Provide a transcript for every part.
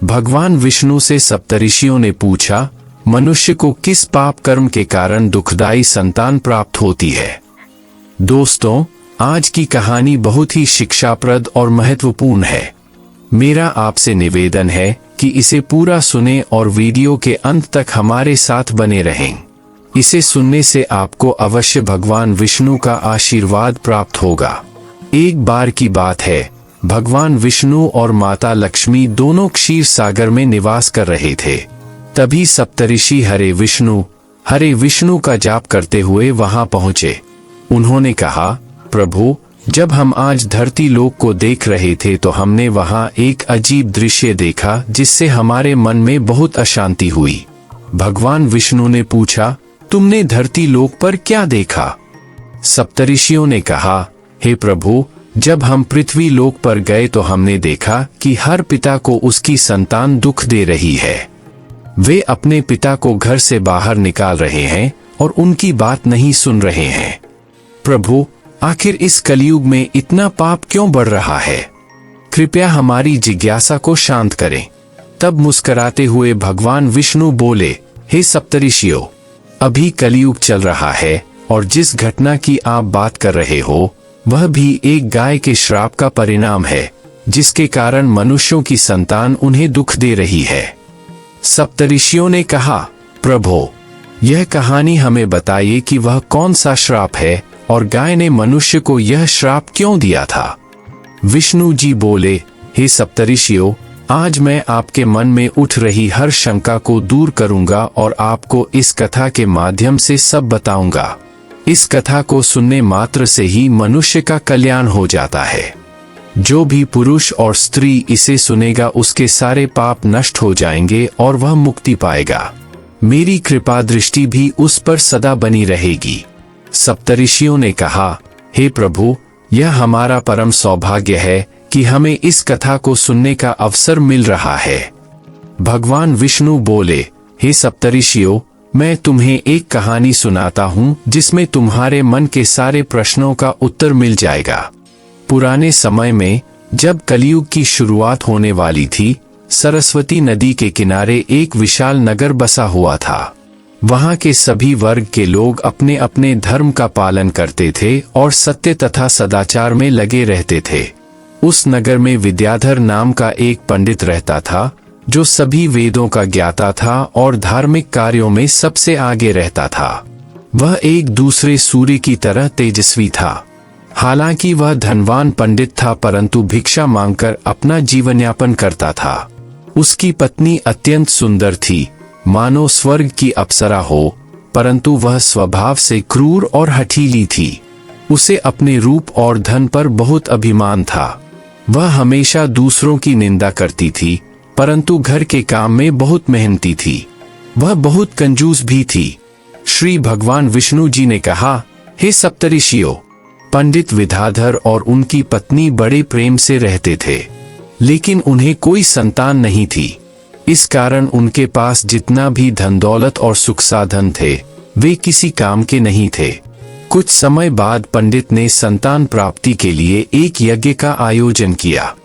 भगवान विष्णु से सप्तऋषियों ने पूछा, मनुष्य को किस पाप कर्म के कारण दुखदायी संतान प्राप्त होती है? दोस्तों, आज की कहानी बहुत ही शिक्षाप्रद और महत्वपूर्ण है। मेरा आपसे निवेदन है कि इसे पूरा सुने और वीडियो के अंत तक हमारे साथ बने रहें। इसे सुनने से आपको अवश्य भगवान विष्णु का आशीर्वाद प्राप्त होगा। एक बार की बात है, भगवान विष्णु और माता लक्ष्मी दोनों क्षीर सागर में निवास कर रहे थे। तभी सप्तऋषि हरे विष्णु का जाप करते हुए वहां पहुंचे। उन्होंने कहा, प्रभु, जब हम आज धरती लोक को देख रहे थे तो हमने वहां एक अजीब दृश्य देखा जिससे हमारे मन में बहुत अशांति हुई। भगवान विष्णु ने पूछा, तुमने धरती लोक पर क्या देखा? सप्तऋषियों ने कहा, हे प्रभु, जब हम पृथ्वी लोक पर गए तो हमने देखा कि हर पिता को उसकी संतान दुख दे रही है। वे अपने पिता को घर से बाहर निकाल रहे हैं और उनकी बात नहीं सुन रहे हैं। प्रभु, आखिर इस कलयुग में इतना पाप क्यों बढ़ रहा है? कृपया हमारी जिज्ञासा को शांत करें। तब मुस्कुराते हुए भगवान विष्णु बोले, हे सप्तऋषियों, अभी कलयुग चल रहा है और जिस घटना की आप बात कर रहे हो वह भी एक गाय के श्राप का परिणाम है, जिसके कारण मनुष्यों की संतान उन्हें दुख दे रही है। सप्तऋषियों ने कहा, प्रभु, यह कहानी हमें बताइए कि वह कौन सा श्राप है और गाय ने मनुष्य को यह श्राप क्यों दिया था? विष्णु जी बोले, हे सप्तऋषियों, आज मैं आपके मन में उठ रही हर शंका को दूर करूंगा और आपको इस कथा के माध्यम से सब बताऊंगा। इस कथा को सुनने मात्र से ही मनुष्य का कल्याण हो जाता है। जो भी पुरुष और स्त्री इसे सुनेगा उसके सारे पाप नष्ट हो जाएंगे और वह मुक्ति पाएगा। मेरी कृपा दृष्टि भी उस पर सदा बनी रहेगी। सप्तऋषियों ने कहा, हे प्रभु, यह हमारा परम सौभाग्य है कि हमें इस कथा को सुनने का अवसर मिल रहा है। भगवान विष्णु बोले, हे सप्तऋषियों, मैं तुम्हें एक कहानी सुनाता हूँ जिसमें तुम्हारे मन के सारे प्रश्नों का उत्तर मिल जाएगा। पुराने समय में जब कलयुग की शुरुआत होने वाली थी, सरस्वती नदी के किनारे एक विशाल नगर बसा हुआ था। वहां के सभी वर्ग के लोग अपने अपने धर्म का पालन करते थे और सत्य तथा सदाचार में लगे रहते थे। उस नगर में विद्याधर नाम का एक पंडित रहता था, जो सभी वेदों का ज्ञाता था और धार्मिक कार्यों में सबसे आगे रहता था। वह एक दूसरे सूर्य की तरह तेजस्वी था। हालांकि वह धनवान पंडित था, परंतु भिक्षा मांगकर अपना जीवन यापन करता था। उसकी पत्नी अत्यंत सुंदर थी, मानो स्वर्ग की अप्सरा हो, परंतु वह स्वभाव से क्रूर और हठीली थी। उसे अपने रूप और धन पर बहुत अभिमान था। वह हमेशा दूसरों की निंदा करती थी, परंतु घर के काम में बहुत मेहनती थी। वह बहुत कंजूस भी थी। श्री भगवान विष्णु जी ने कहा, हे सप्तऋषियों, पंडित विद्याधर और उनकी पत्नी बड़े प्रेम से रहते थे, लेकिन उन्हें कोई संतान नहीं थी। इस कारण उनके पास जितना भी धन दौलत और सुख साधन थे, वे किसी काम के नहीं थे। कुछ समय बाद पंडित ने संतान प्राप्ति के लिए एक यज्ञ का आयोजन किया।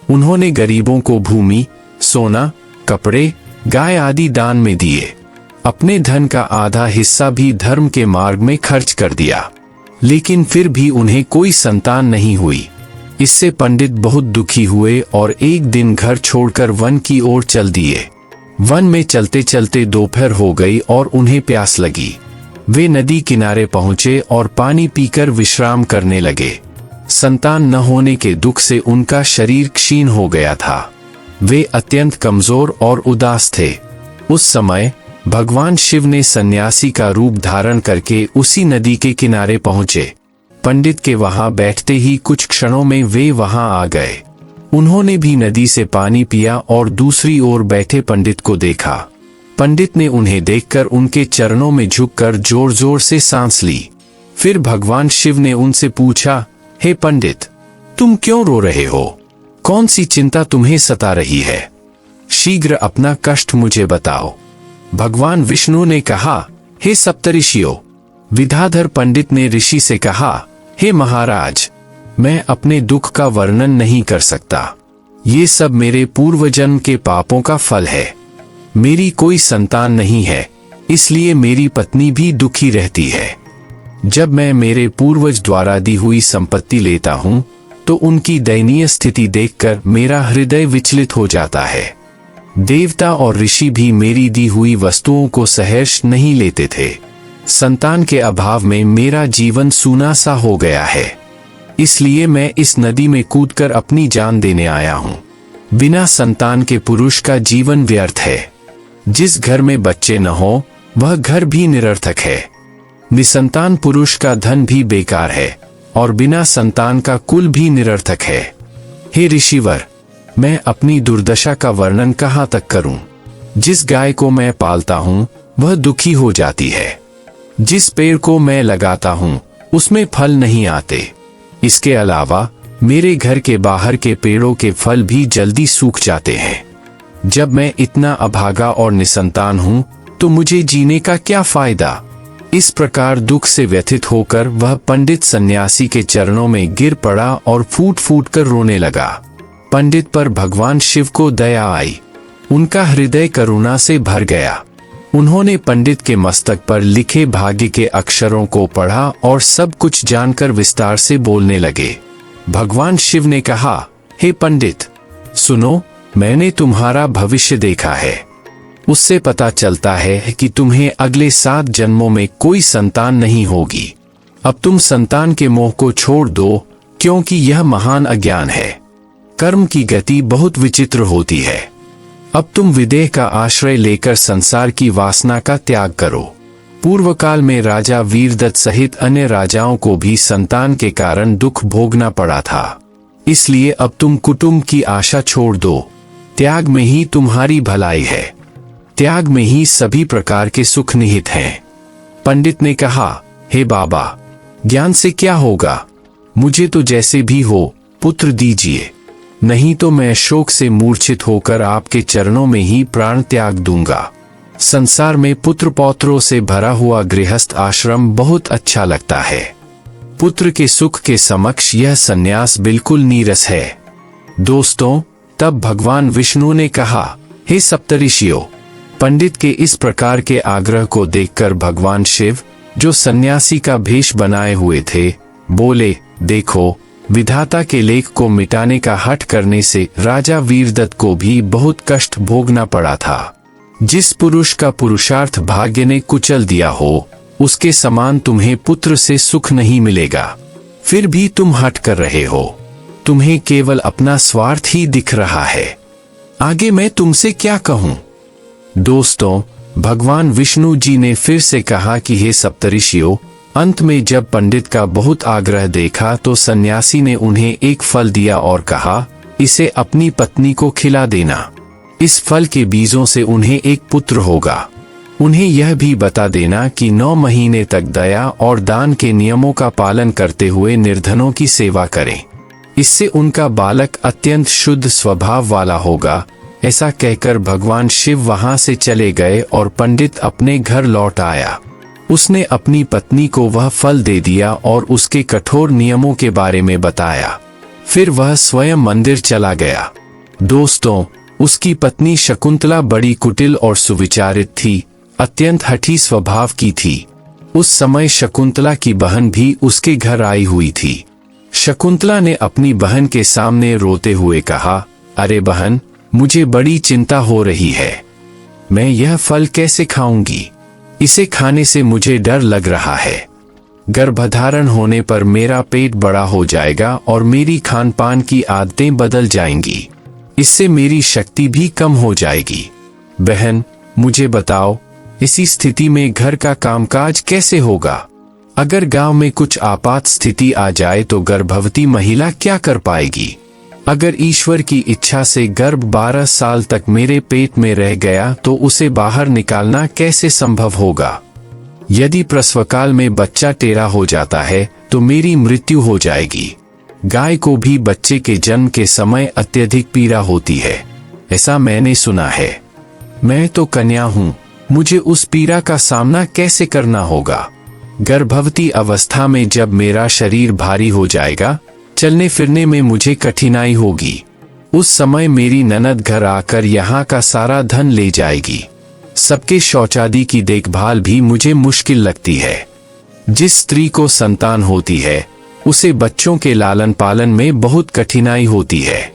उन्होंने गरीबों को भूमि, सोना, कपड़े, गाय आदि दान में दिए। अपने धन का आधा हिस्सा भी धर्म के मार्ग में खर्च कर दिया, लेकिन फिर भी उन्हें कोई संतान नहीं हुई। इससे पंडित बहुत दुखी हुए और एक दिन घर छोड़कर वन की ओर चल दिए। वन में चलते चलते दोपहर हो गई और उन्हें प्यास लगी। वे नदी किनारे पहुंचे और पानी पीकर विश्राम करने लगे। संतान न होने के दुख से उनका शरीर क्षीण हो गया था। वे अत्यंत कमजोर और उदास थे। उस समय भगवान शिव ने सन्यासी का रूप धारण करके उसी नदी के किनारे पहुंचे। पंडित के वहां बैठते ही कुछ क्षणों में वे वहां आ गए। उन्होंने भी नदी से पानी पिया और दूसरी ओर बैठे पंडित को देखा। पंडित ने उन्हें देखकर उनके चरणों में झुककर जोर जोर से सांस ली। फिर भगवान शिव ने उनसे पूछा, हे पंडित, तुम क्यों रो रहे हो? कौन सी चिंता तुम्हें सता रही है? शीघ्र अपना कष्ट मुझे बताओ। भगवान विष्णु ने कहा, हे सप्तऋषियों। विद्याधर पंडित ने ऋषि से कहा, हे महाराज, मैं अपने दुख का वर्णन नहीं कर सकता। ये सब मेरे पूर्वजन्म के पापों का फल है। मेरी कोई संतान नहीं है, इसलिए मेरी पत्नी भी दुखी रहती है। जब मैं मेरे पूर्वज द्वारा दी हुई संपत्ति लेता हूँ तो उनकी दयनीय स्थिति देखकर मेरा हृदय विचलित हो जाता है। देवता और ऋषि भी मेरी दी हुई वस्तुओं को सहर्ष नहीं लेते थे। संतान के अभाव में मेरा जीवन सूना सा हो गया है, इसलिए मैं इस नदी में कूदकर अपनी जान देने आया हूँ। बिना संतान के पुरुष का जीवन व्यर्थ है। जिस घर में बच्चे न हो वह घर भी निरर्थक है। निसंतान पुरुष का धन भी बेकार है और बिना संतान का कुल भी निरर्थक है। हे ऋषिवर, मैं अपनी दुर्दशा का वर्णन कहाँ तक करूं? जिस गाय को मैं पालता हूं वह दुखी हो जाती है। जिस पेड़ को मैं लगाता हूं उसमें फल नहीं आते। इसके अलावा मेरे घर के बाहर के पेड़ों के फल भी जल्दी सूख जाते हैं। जब मैं इतना अभागा और निसंतान हूं तो मुझे जीने का क्या फायदा? इस प्रकार दुख से व्यथित होकर वह पंडित सन्यासी के चरणों में गिर पड़ा और फूट फूट कर रोने लगा। पंडित पर भगवान शिव को दया आई। उनका हृदय करुणा से भर गया। उन्होंने पंडित के मस्तक पर लिखे भाग्य के अक्षरों को पढ़ा और सब कुछ जानकर विस्तार से बोलने लगे। भगवान शिव ने कहा, हे पंडित, सुनो, मैंने तुम्हारा भविष्य देखा है। उससे पता चलता है कि तुम्हें अगले 7 जन्मों में कोई संतान नहीं होगी। अब तुम संतान के मोह को छोड़ दो, क्योंकि यह महान अज्ञान है। कर्म की गति बहुत विचित्र होती है। अब तुम विदेह का आश्रय लेकर संसार की वासना का त्याग करो। पूर्व काल में राजा वीरदत्त सहित अन्य राजाओं को भी संतान के कारण दुख भोगना पड़ा था। इसलिए अब तुम कुटुंब की आशा छोड़ दो। त्याग में ही तुम्हारी भलाई है। त्याग में ही सभी प्रकार के सुख निहित हैं। पंडित ने कहा, हे बाबा, ज्ञान से क्या होगा? मुझे तो जैसे भी हो पुत्र दीजिए, नहीं तो मैं शोक से मूर्छित होकर आपके चरणों में ही प्राण त्याग दूंगा। संसार में पुत्र पौत्रों से भरा हुआ गृहस्थ आश्रम बहुत अच्छा लगता है। पुत्र के सुख के समक्ष यह सन्यास बिल्कुल नीरस है। दोस्तों, तब भगवान विष्णु ने कहा, हे सप्तऋषियों, पंडित के इस प्रकार के आग्रह को देखकर भगवान शिव, जो सन्यासी का भेष बनाए हुए थे, बोले, देखो, विधाता के लेख को मिटाने का हठ करने से राजा वीरदत्त को भी बहुत कष्ट भोगना पड़ा था। जिस पुरुष का पुरुषार्थ भाग्य ने कुचल दिया हो, उसके समान तुम्हें पुत्र से सुख नहीं मिलेगा। फिर भी तुम हठ कर रहे हो। तुम्हें केवल अपना स्वार्थ ही दिख रहा है। आगे मैं तुमसे क्या कहूं? दोस्तों, भगवान विष्णु जी ने फिर से कहा कि हे सप्तऋषियों, अंत में जब पंडित का बहुत आग्रह देखा तो सन्यासी ने उन्हें एक फल दिया और कहा, इसे अपनी पत्नी को खिला देना। इस फल के बीजों से उन्हें एक पुत्र होगा। उन्हें यह भी बता देना कि 9 महीने तक दया और दान के नियमों का पालन करते हुए निर्धनों की सेवा करें। इससे उनका बालक अत्यंत शुद्ध स्वभाव वाला होगा। ऐसा कहकर भगवान शिव वहां से चले गए और पंडित अपने घर लौट आया। उसने अपनी पत्नी को वह फल दे दिया और उसके कठोर नियमों के बारे में बताया। फिर वह स्वयं मंदिर चला गया। दोस्तों, उसकी पत्नी शकुंतला बड़ी कुटिल और सुविचारित थी, अत्यंत हठी स्वभाव की थी। उस समय शकुंतला की बहन भी उसके घर आई हुई थी। शकुंतला ने अपनी बहन के सामने रोते हुए कहा, अरे बहन, मुझे बड़ी चिंता हो रही है। मैं यह फल कैसे खाऊंगी? इसे खाने से मुझे डर लग रहा है। गर्भधारण होने पर मेरा पेट बड़ा हो जाएगा और मेरी खान पान की आदतें बदल जाएंगी। इससे मेरी शक्ति भी कम हो जाएगी। बहन, मुझे बताओ, इसी स्थिति में घर का कामकाज कैसे होगा? अगर गांव में कुछ आपात स्थिति आ जाए तो गर्भवती महिला क्या कर पाएगी? अगर ईश्वर की इच्छा से गर्भ 12 साल तक मेरे पेट में रह गया तो उसे बाहर निकालना कैसे संभव होगा? यदि प्रसवकाल में बच्चा टेढ़ा हो जाता है तो मेरी मृत्यु हो जाएगी। गाय को भी बच्चे के जन्म के समय अत्यधिक पीड़ा होती है, ऐसा मैंने सुना है। मैं तो कन्या हूँ, मुझे उस पीड़ा का सामना कैसे करना होगा? गर्भवती अवस्था में जब मेरा शरीर भारी हो जाएगा, चलने फिरने में मुझे कठिनाई होगी। उस समय मेरी ननद घर आकर यहाँ का सारा धन ले जाएगी। सबके शौचादि की देखभाल भी मुझे मुश्किल लगती है। जिस स्त्री को संतान होती है उसे बच्चों के लालन पालन में बहुत कठिनाई होती है,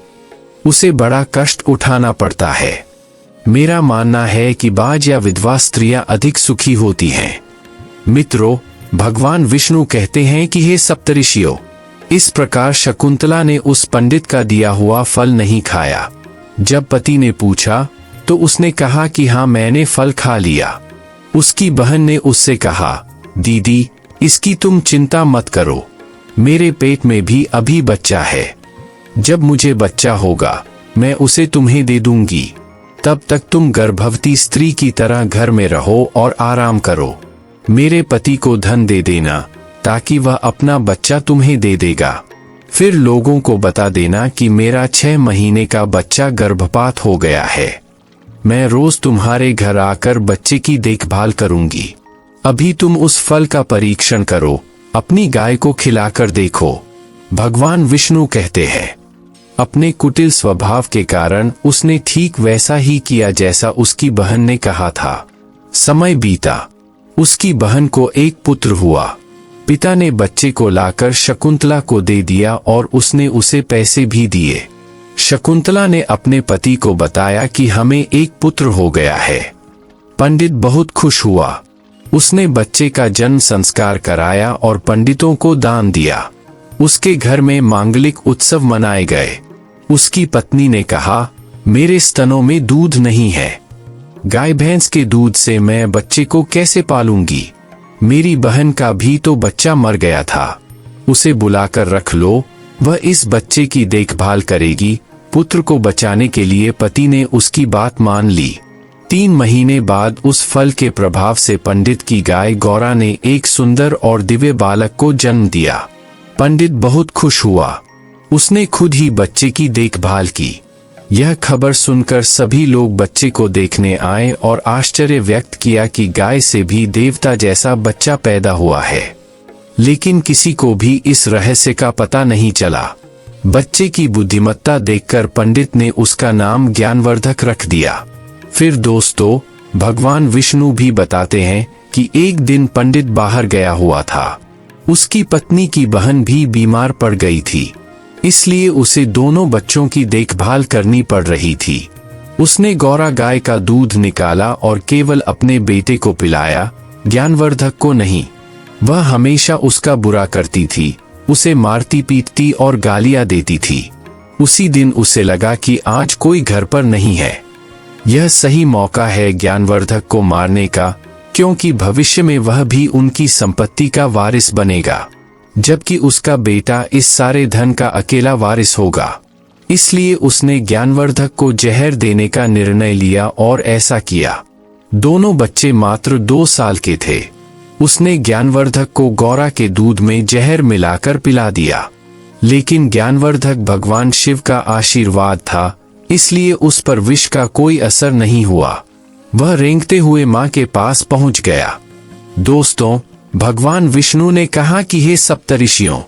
उसे बड़ा कष्ट उठाना पड़ता है। मेरा मानना है कि बाज या विधवा स्त्रियां अधिक सुखी होती हैं। मित्रों, भगवान विष्णु कहते हैं कि हे सप्तऋषियों, इस प्रकार शकुंतला ने उस पंडित का दिया हुआ फल नहीं खाया। जब पति ने पूछा तो उसने कहा कि हाँ, मैंने फल खा लिया। उसकी बहन ने उससे कहा, दीदी, इसकी तुम चिंता मत करो, मेरे पेट में भी अभी बच्चा है। जब मुझे बच्चा होगा मैं उसे तुम्हें दे दूंगी। तब तक तुम गर्भवती स्त्री की तरह घर में रहो और आराम करो। मेरे पति को धन दे देना ताकि वह अपना बच्चा तुम्हें दे देगा। फिर लोगों को बता देना कि मेरा 6 महीने का बच्चा गर्भपात हो गया है। मैं रोज तुम्हारे घर आकर बच्चे की देखभाल करूंगी। अभी तुम उस फल का परीक्षण करो, अपनी गाय को खिलाकर देखो। भगवान विष्णु कहते हैं। अपने कुटिल स्वभाव के कारण उसने ठीक वैसा ही किया जैसा उसकी बहन ने कहा था। समय बीता, उसकी बहन को एक पुत्र हुआ। पिता ने बच्चे को लाकर शकुंतला को दे दिया और उसने उसे पैसे भी दिए। शकुंतला ने अपने पति को बताया कि हमें एक पुत्र हो गया है। पंडित बहुत खुश हुआ। उसने बच्चे का जन्म संस्कार कराया और पंडितों को दान दिया। उसके घर में मांगलिक उत्सव मनाए गए। उसकी पत्नी ने कहा, मेरे स्तनों में दूध नहीं है, गाय भैंस के दूध से मैं बच्चे को कैसे पालूंगी। मेरी बहन का भी तो बच्चा मर गया था, उसे बुलाकर रख लो, वह इस बच्चे की देखभाल करेगी। पुत्र को बचाने के लिए पति ने उसकी बात मान ली। 3 महीने बाद उस फल के प्रभाव से पंडित की गाय गौरा ने एक सुंदर और दिव्य बालक को जन्म दिया। पंडित बहुत खुश हुआ। उसने खुद ही बच्चे की देखभाल की। यह खबर सुनकर सभी लोग बच्चे को देखने आए और आश्चर्य व्यक्त किया कि गाय से भी देवता जैसा बच्चा पैदा हुआ है। लेकिन किसी को भी इस रहस्य का पता नहीं चला। बच्चे की बुद्धिमत्ता देखकर पंडित ने उसका नाम ज्ञानवर्धक रख दिया। फिर दोस्तों, भगवान विष्णु भी बताते हैं कि एक दिन पंडित बाहर गया हुआ था। उसकी पत्नी की बहन भी बीमार पड़ गई थी, इसलिए उसे दोनों बच्चों की देखभाल करनी पड़ रही थी। उसने गौरा गाय का दूध निकाला और केवल अपने बेटे को पिलाया, ज्ञानवर्धक को नहीं। वह हमेशा उसका बुरा करती थी, उसे मारती पीटती और गालियां देती थी। उसी दिन उसे लगा कि आज कोई घर पर नहीं है, यह सही मौका है ज्ञानवर्धक को मारने का, क्योंकि भविष्य में वह भी उनकी संपत्ति का वारिस बनेगा, जबकि उसका बेटा इस सारे धन का अकेला वारिस होगा। इसलिए उसने ज्ञानवर्धक को जहर देने का निर्णय लिया और ऐसा किया। दोनों बच्चे मात्र 2 साल के थे। उसने ज्ञानवर्धक को गौरा के दूध में जहर मिलाकर पिला दिया। लेकिन ज्ञानवर्धक भगवान शिव का आशीर्वाद था, इसलिए उस पर विष का कोई असर नहीं हुआ। वह रेंगते हुए मां के पास पहुंच गया। दोस्तों, भगवान विष्णु ने कहा कि हे सप्तऋषियों,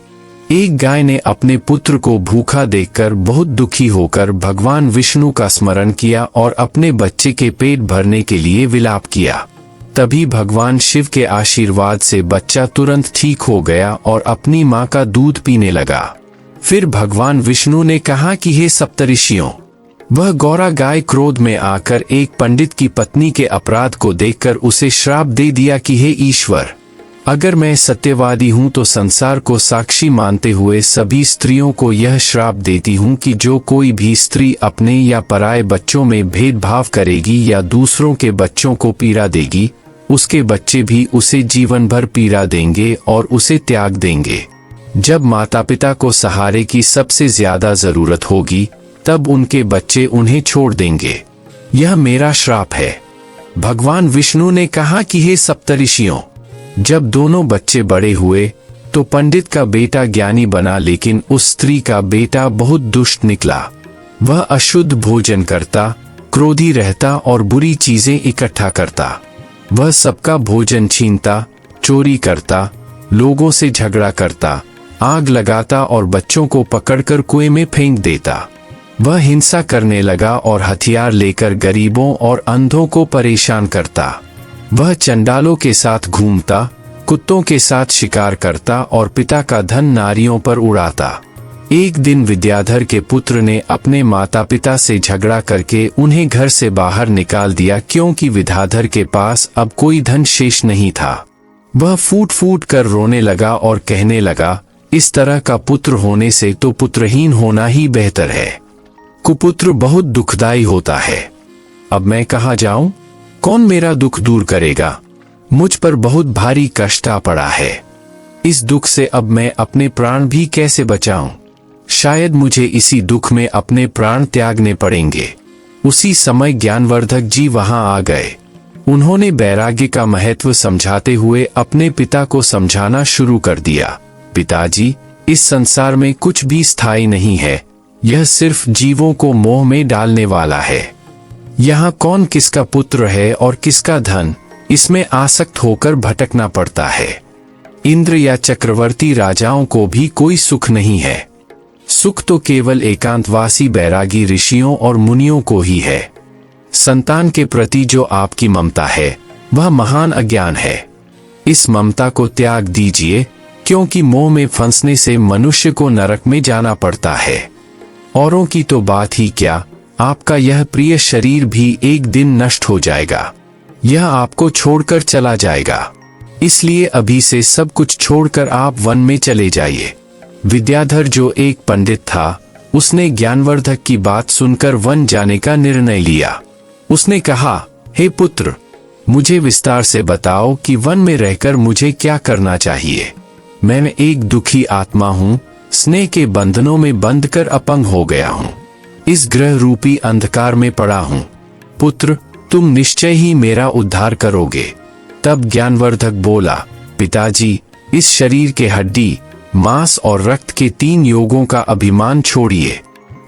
एक गाय ने अपने पुत्र को भूखा देखकर बहुत दुखी होकर भगवान विष्णु का स्मरण किया और अपने बच्चे के पेट भरने के लिए विलाप किया। तभी भगवान शिव के आशीर्वाद से बच्चा तुरंत ठीक हो गया और अपनी मां का दूध पीने लगा। फिर भगवान विष्णु ने कहा कि हे सप्तऋषियों, वह गौरा गाय क्रोध में आकर एक पंडित की पत्नी के अपराध को देखकर उसे श्राप दे दिया कि हे ईश्वर, अगर मैं सत्यवादी हूं तो संसार को साक्षी मानते हुए सभी स्त्रियों को यह श्राप देती हूं कि जो कोई भी स्त्री अपने या पराये बच्चों में भेदभाव करेगी या दूसरों के बच्चों को पीड़ा देगी, उसके बच्चे भी उसे जीवन भर पीड़ा देंगे और उसे त्याग देंगे। जब माता पिता को सहारे की सबसे ज्यादा जरूरत होगी, तब उनके बच्चे उन्हें छोड़ देंगे। यह मेरा श्राप है। भगवान विष्णु ने कहा कि हे सप्तऋषियों, जब दोनों बच्चे बड़े हुए तो पंडित का बेटा ज्ञानी बना, लेकिन उस स्त्री का बेटा बहुत दुष्ट निकला। वह अशुद्ध भोजन करता, क्रोधी रहता और बुरी चीजें इकट्ठा करता। वह सबका भोजन छीनता, चोरी करता, लोगों से झगड़ा करता, आग लगाता और बच्चों को पकड़कर कुएं में फेंक देता। वह हिंसा करने लगा और हथियार लेकर गरीबों और अंधों को परेशान करता। वह चंडालों के साथ घूमता, कुत्तों के साथ शिकार करता और पिता का धन नारियों पर उड़ाता। एक दिन विद्याधर के पुत्र ने अपने माता पिता से झगड़ा करके उन्हें घर से बाहर निकाल दिया, क्योंकि विद्याधर के पास अब कोई धन शेष नहीं था। वह फूट फूट कर रोने लगा और कहने लगा, इस तरह का पुत्र होने से तो पुत्रहीन होना ही बेहतर है। कुपुत्र बहुत दुखदाई होता है। अब मैं कहाँ जाऊं? कौन मेरा दुख दूर करेगा? मुझ पर बहुत भारी कष्ट आ पड़ा है। इस दुख से अब मैं अपने प्राण भी कैसे बचाऊं? शायद मुझे इसी दुख में अपने प्राण त्यागने पड़ेंगे। उसी समय ज्ञानवर्धक जी वहां आ गए। उन्होंने वैराग्य का महत्व समझाते हुए अपने पिता को समझाना शुरू कर दिया। पिताजी, इस संसार में कुछ भी स्थायी नहीं है। यह सिर्फ जीवों को मोह में डालने वाला है। यहाँ कौन किसका पुत्र है और किसका धन, इसमें आसक्त होकर भटकना पड़ता है। इंद्र या चक्रवर्ती राजाओं को भी कोई सुख नहीं है। सुख तो केवल एकांतवासी बैरागी ऋषियों और मुनियों को ही है। संतान के प्रति जो आपकी ममता है, वह महान अज्ञान है। इस ममता को त्याग दीजिए, क्योंकि मोह में फंसने से मनुष्य को नरक में जाना पड़ता है। औरों की तो बात ही क्या, आपका यह प्रिय शरीर भी एक दिन नष्ट हो जाएगा। यह आपको छोड़कर चला जाएगा। इसलिए अभी से सब कुछ छोड़कर आप वन में चले जाइए। विद्याधर, जो एक पंडित था, उसने ज्ञानवर्धक की बात सुनकर वन जाने का निर्णय लिया। उसने कहा, हे पुत्र, मुझे विस्तार से बताओ कि वन में रहकर मुझे क्या करना चाहिए। मैं एक दुखी आत्मा हूँ, स्नेह के बंधनों में बंध कर अपंग हो गया हूँ। इस ग्रह रूपी अंधकार में पड़ा हूँ। पुत्र, तुम निश्चय ही मेरा उद्धार करोगे। तब ज्ञानवर्धक बोला, पिताजी, इस शरीर के हड्डी, मांस और रक्त के 3 योगों का अभिमान छोड़िए।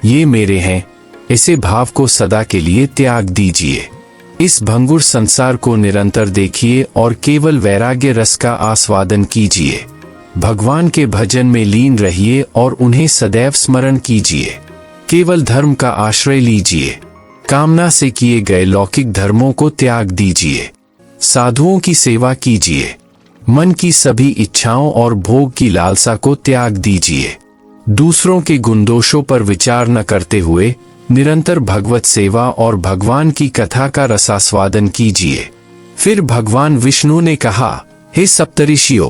ये मेरे हैं, ऐसे भाव को सदा के लिए त्याग दीजिए। इस भंगुर संसार को निरंतर देखिए और केवल वैराग्य रस का आस्वादन कीजिए। भगवान के भजन में लीन रहिए और उन्हें सदैव स्मरण कीजिए। केवल धर्म का आश्रय लीजिए। कामना से किए गए लौकिक धर्मों को त्याग दीजिए। साधुओं की सेवा कीजिए। मन की सभी इच्छाओं और भोग की लालसा को त्याग दीजिए। दूसरों के गुणदोषों पर विचार न करते हुए निरंतर भगवत सेवा और भगवान की कथा का रसास्वादन कीजिए। फिर भगवान विष्णु ने कहा, हे सप्तऋषियों,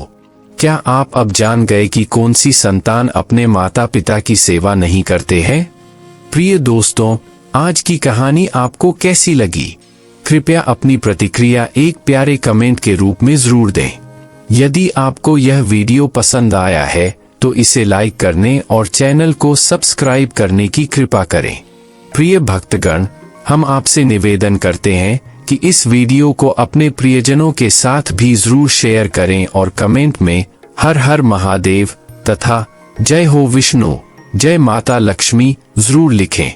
क्या आप अब जान गए कि कौन सी संतान अपने माता पिता की सेवा नहीं करते हैं? प्रिय दोस्तों, आज की कहानी आपको कैसी लगी? कृपया अपनी प्रतिक्रिया एक प्यारे कमेंट के रूप में जरूर दें। यदि आपको यह वीडियो पसंद आया है तो इसे लाइक करने और चैनल को सब्सक्राइब करने की कृपा करें। प्रिय भक्तगण, हम आपसे निवेदन करते हैं कि इस वीडियो को अपने प्रियजनों के साथ भी जरूर शेयर करें और कमेंट में हर हर महादेव तथा जय हो विष्णु, जय माता लक्ष्मी जरूर लिखें।